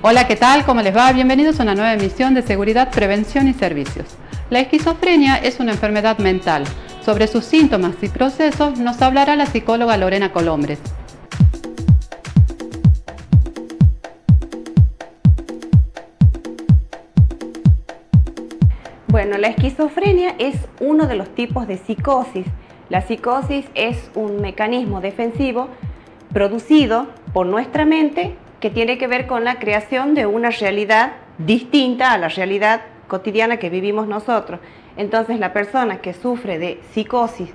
Hola, ¿qué tal? ¿Cómo les va? Bienvenidos a una nueva emisión de Seguridad, Prevención y Servicios. La esquizofrenia es una enfermedad mental. Sobre sus síntomas y procesos nos hablará la psicóloga Lorena Colombres. Bueno, la esquizofrenia es uno de los tipos de psicosis. La psicosis es un mecanismo defensivo producido por nuestra mente que tiene que ver con la creación de una realidad distinta a la realidad cotidiana que vivimos nosotros. Entonces, la persona que sufre de psicosis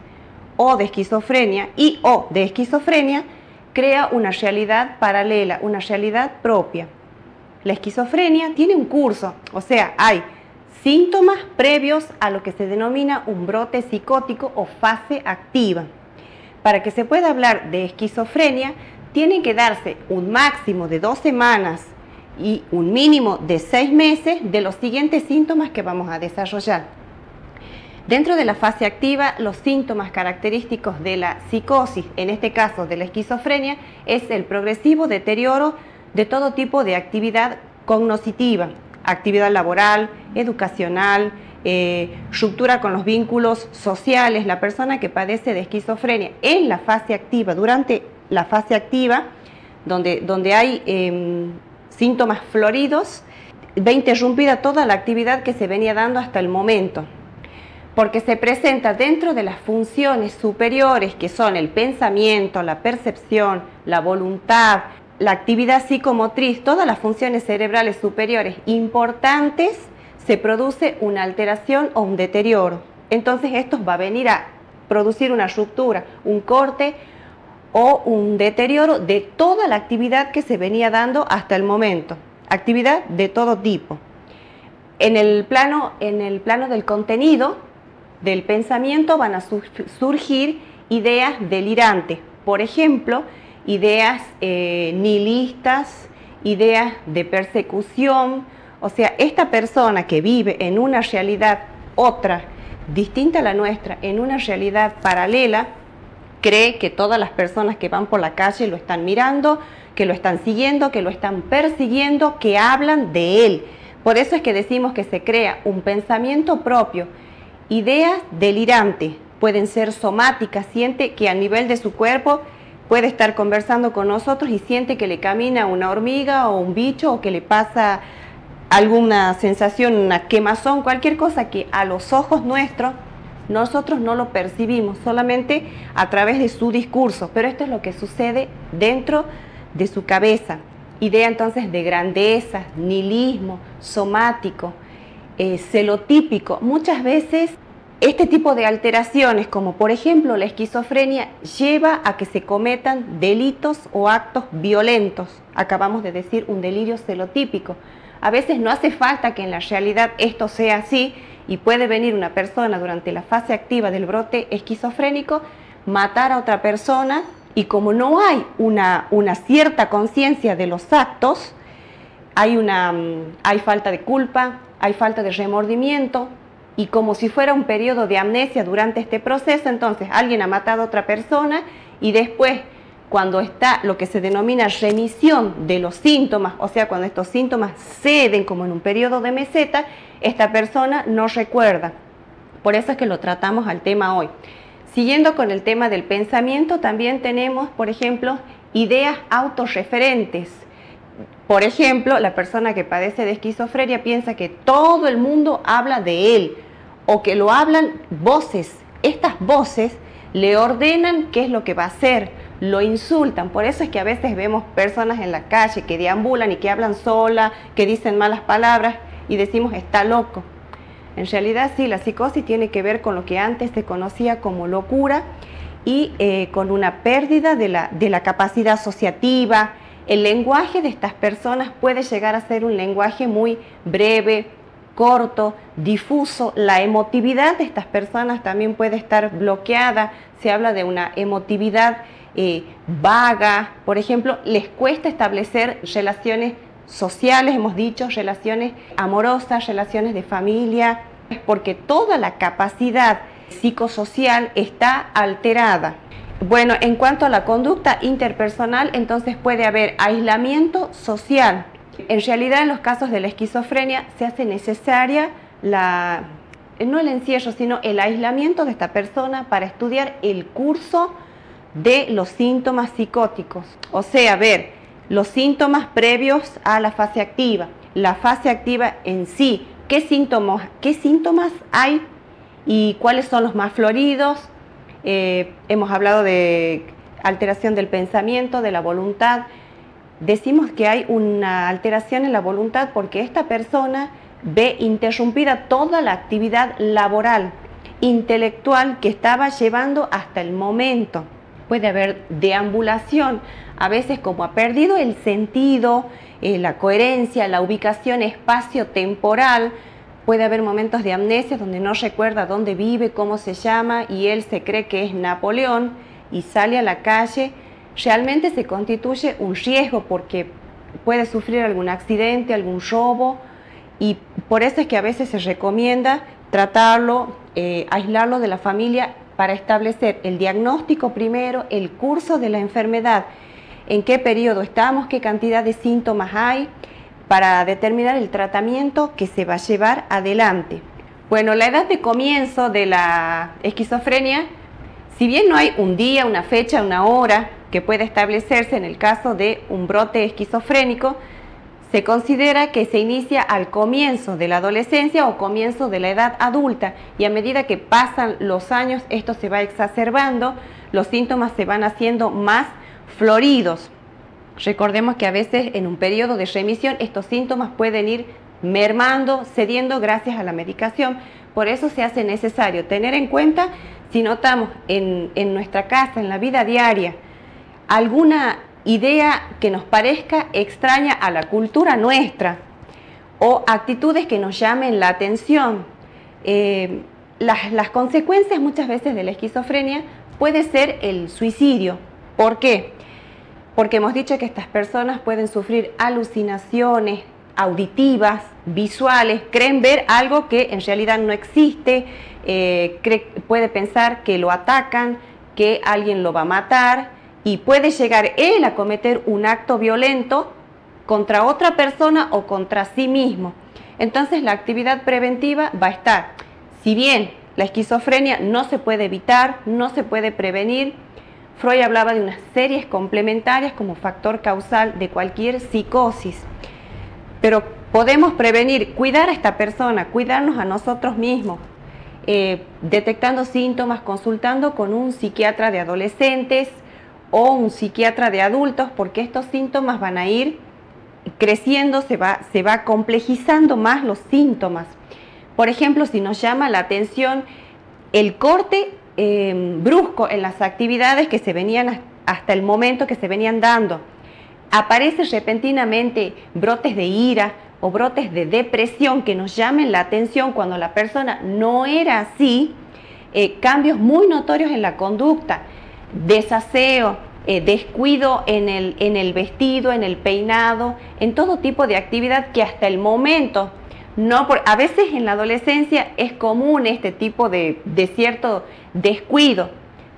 o de esquizofrenia crea una realidad paralela, una realidad propia. La esquizofrenia tiene un curso, o sea, hay síntomas previos a lo que se denomina un brote psicótico o fase activa. Para que se pueda hablar de esquizofrenia, tiene que darse un máximo de 2 semanas y un mínimo de 6 meses de los siguientes síntomas que vamos a desarrollar. Dentro de la fase activa, los síntomas característicos de la psicosis, en este caso de la esquizofrenia, es el progresivo deterioro de todo tipo de actividad cognitiva, actividad laboral, educacional, ruptura con los vínculos sociales. La persona que padece de esquizofrenia en la fase activa, durante la fase activa, donde hay síntomas floridos, ve interrumpida toda la actividad que se venía dando hasta el momento, porque se presenta dentro de las funciones superiores que son el pensamiento, la percepción, la voluntad, la actividad psicomotriz, todas las funciones cerebrales superiores importantes, se produce una alteración o un deterioro. Entonces esto va a venir a producir una ruptura, un corte o un deterioro de toda la actividad que se venía dando hasta el momento, actividad de todo tipo. En el plano del contenido, del pensamiento, van a surgir ideas delirantes, por ejemplo, ideas nihilistas, ideas de persecución. O sea, esta persona que vive en una realidad otra, distinta a la nuestra, en una realidad paralela, cree que todas las personas que van por la calle lo están mirando, que lo están siguiendo, que lo están persiguiendo, que hablan de él. Por eso es que decimos que se crea un pensamiento propio, ideas delirantes, pueden ser somáticas, siente que a nivel de su cuerpo puede estar conversando con nosotros y siente que le camina una hormiga o un bicho o que le pasa alguna sensación, una quemazón, cualquier cosa que a los ojos nuestros nosotros no lo percibimos, solamente a través de su discurso, pero esto es lo que sucede dentro de su cabeza. Idea entonces de grandeza, nihilismo, somático, celotípico. Muchas veces este tipo de alteraciones, como por ejemplo la esquizofrenia, lleva a que se cometan delitos o actos violentos. Acabamos de decir un delirio celotípico. A veces no hace falta que en la realidad esto sea así y puede venir una persona durante la fase activa del brote esquizofrénico, matar a otra persona y como no hay una cierta conciencia de los actos, hay falta de culpa, hay falta de remordimiento y como si fuera un periodo de amnesia durante este proceso, entonces alguien ha matado a otra persona y después, cuando está lo que se denomina remisión de los síntomas, o sea, cuando estos síntomas ceden como en un periodo de meseta, esta persona no recuerda. Por eso es que lo tratamos al tema hoy. Siguiendo con el tema del pensamiento, también tenemos, por ejemplo, ideas autorreferentes. Por ejemplo, la persona que padece de esquizofrenia piensa que todo el mundo habla de él o que lo hablan voces. Estas voces le ordenan qué es lo que va a hacer, lo insultan. Por eso es que a veces vemos personas en la calle que deambulan y que hablan sola, que dicen malas palabras y decimos está loco. En realidad sí, la psicosis tiene que ver con lo que antes se conocía como locura y con una pérdida de la capacidad asociativa. El lenguaje de estas personas puede llegar a ser un lenguaje muy breve, corto, difuso. La emotividad de estas personas también puede estar bloqueada. Se habla de una emotividad vaga. Por ejemplo, les cuesta establecer relaciones sociales, hemos dicho, relaciones amorosas, relaciones de familia, porque toda la capacidad psicosocial está alterada. Bueno, en cuanto a la conducta interpersonal, entonces puede haber aislamiento social, En realidad, en los casos de la esquizofrenia se hace necesaria no el encierro, sino el aislamiento de esta persona para estudiar el curso de los síntomas psicóticos. O sea, ver los síntomas previos a la fase activa, la fase activa en sí, qué síntomas hay y cuáles son los más floridos. Hemos hablado de alteración del pensamiento, de la voluntad. Decimos que hay una alteración en la voluntad porque esta persona ve interrumpida toda la actividad laboral, intelectual que estaba llevando hasta el momento. Puede haber deambulación, a veces como ha perdido el sentido, la coherencia, la ubicación espacio-temporal. Puede haber momentos de amnesia donde no recuerda dónde vive, cómo se llama, y él se cree que es Napoleón y sale a la calle. Realmente se constituye un riesgo porque puede sufrir algún accidente, algún robo, y por eso es que a veces se recomienda tratarlo, aislarlo de la familia para establecer el diagnóstico primero, el curso de la enfermedad, en qué periodo estamos, qué cantidad de síntomas hay, para determinar el tratamiento que se va a llevar adelante. Bueno, la edad de comienzo de la esquizofrenia, si bien no hay un día, una fecha, una hora que pueda establecerse en el caso de un brote esquizofrénico, se considera que se inicia al comienzo de la adolescencia o comienzo de la edad adulta, y a medida que pasan los años esto se va exacerbando, los síntomas se van haciendo más floridos. Recordemos que a veces en un periodo de remisión estos síntomas pueden ir mermando, cediendo gracias a la medicación. Por eso se hace necesario tener en cuenta si notamos en nuestra casa, en la vida diaria, alguna idea que nos parezca extraña a la cultura nuestra o actitudes que nos llamen la atención. Las consecuencias muchas veces de la esquizofrenia puede ser el suicidio. ¿Por qué? Porque hemos dicho que estas personas pueden sufrir alucinaciones auditivas, visuales, creen ver algo que en realidad no existe, puede pensar que lo atacan, que alguien lo va a matar, y puede llegar él a cometer un acto violento contra otra persona o contra sí mismo. Entonces la actividad preventiva va a estar, si bien la esquizofrenia no se puede evitar, no se puede prevenir, Freud hablaba de unas series complementarias como factor causal de cualquier psicosis, pero podemos prevenir, cuidar a esta persona, cuidarnos a nosotros mismos, detectando síntomas, consultando con un psiquiatra de adolescentes o un psiquiatra de adultos, porque estos síntomas van a ir creciendo, se va complejizando más los síntomas. Por ejemplo, si nos llama la atención el corte brusco en las actividades que se venían hasta el momento que se venían dando, aparece repentinamente brotes de ira o brotes de depresión que nos llamen la atención cuando la persona no era así, cambios muy notorios en la conducta, desaseo, descuido en el vestido, en el peinado, en todo tipo de actividad que hasta el momento, a veces en la adolescencia es común este tipo de cierto descuido,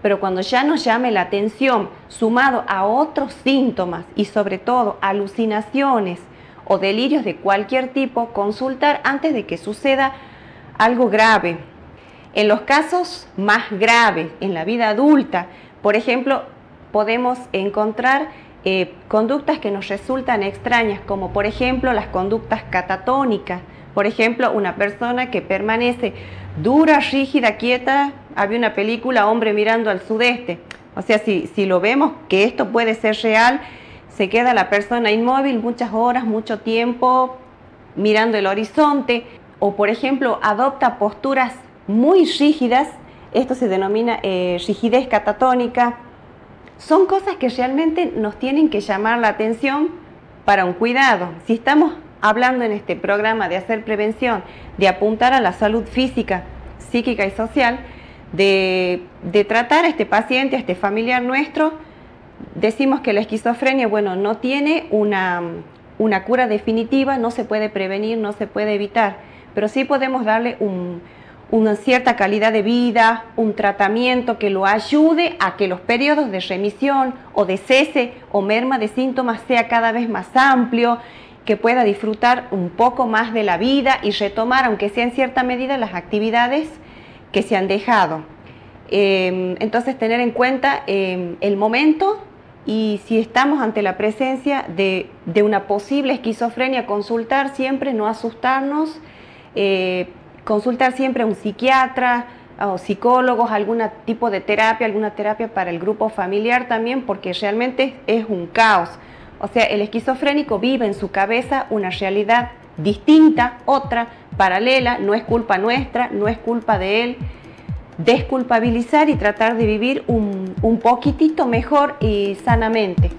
pero cuando ya nos llame la atención, sumado a otros síntomas y sobre todo alucinaciones o delirios de cualquier tipo, consultar antes de que suceda algo grave. En los casos más graves, en la vida adulta, por ejemplo, podemos encontrar conductas que nos resultan extrañas, como por ejemplo las conductas catatónicas. Por ejemplo, una persona que permanece dura, rígida, quieta. Había una película, Hombre mirando al sudeste. O sea, si lo vemos que esto puede ser real, se queda la persona inmóvil muchas horas, mucho tiempo, mirando el horizonte. O por ejemplo, adopta posturas muy rígidas. Esto se denomina rigidez catatónica. Son cosas que realmente nos tienen que llamar la atención para un cuidado. Si estamos hablando en este programa de hacer prevención, de apuntar a la salud física, psíquica y social, de tratar a este paciente, a este familiar nuestro, decimos que la esquizofrenia, bueno, no tiene una cura definitiva, no se puede prevenir, no se puede evitar, pero sí podemos darle una cierta calidad de vida, un tratamiento que lo ayude a que los periodos de remisión o de cese o merma de síntomas sea cada vez más amplio que pueda disfrutar un poco más de la vida y retomar, aunque sea en cierta medida, las actividades que se han dejado. Entonces, tener en cuenta el momento y si estamos ante la presencia de una posible esquizofrenia, consultar siempre, no asustarnos, consultar siempre a un psiquiatra o psicólogos, algún tipo de terapia, alguna terapia para el grupo familiar también, porque realmente es un caos. O sea, el esquizofrénico vive en su cabeza una realidad distinta, otra, paralela, no es culpa nuestra, no es culpa de él. Desculpabilizar y tratar de vivir un poquitito mejor y sanamente.